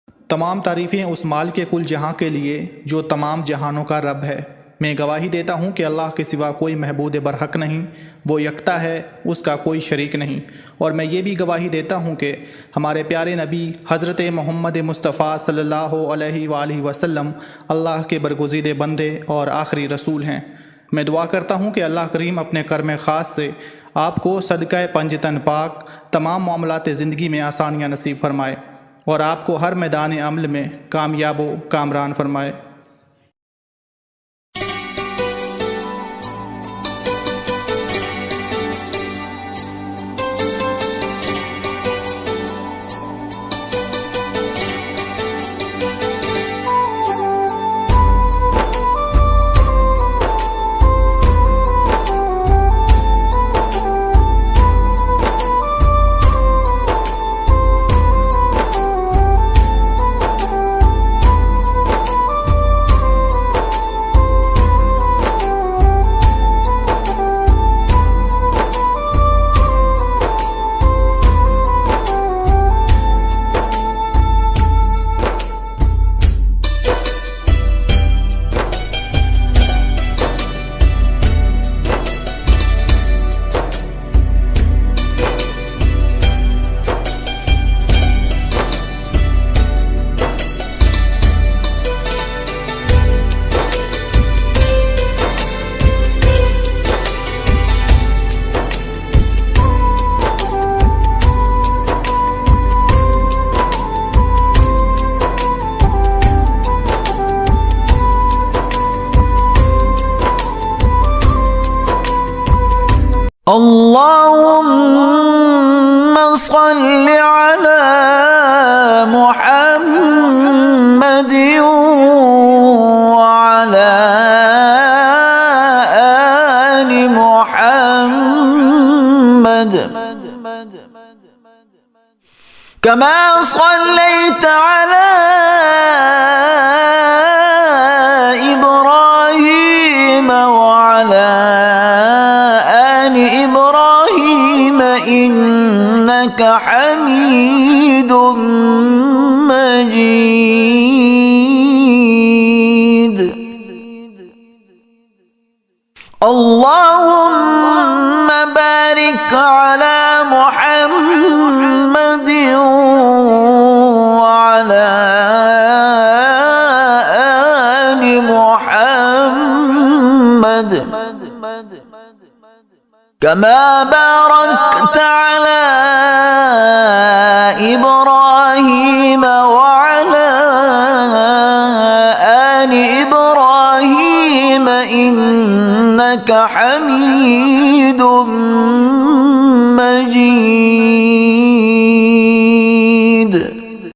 तमाम तारीफ़ें उस माल के कुल जहाँ के लिए जो तमाम जहानों का रब है। मैं गवाही देता हूँ कि अल्लाह के सिवा कोई महबूद बरहक नहीं, वो यकता है, उसका कोई शरीक नहीं। और मैं ये भी गवाही देता हूँ कि हमारे प्यारे नबी हज़रत मोहम्मद मुस्तफ़ा सल्लल्लाहु अलैहि वसल्लम अल्लाह के बरगुज़ीदे बंदे और आखिरी रसूल हैं। मैं दुआ करता हूँ कि अल्लाह करीम अपने कर्म ख़ास से आपको सदक़ा पंजतन पाक तमाम मामलात ज़िंदगी में आसानियाँ नसीब फरमाए और आपको हर मैदान अमल में कामयाब व कामरान फरमाए। اللهم صل على محمد وعلى آل محمد كما صليت على إبراهيم وعلى آل إبراهيم إنك حميد مجيد. اللهم بارك على محمد وعلى آل محمد كما باركت على إبراهيم وعلى آل إبراهيم إنك حميد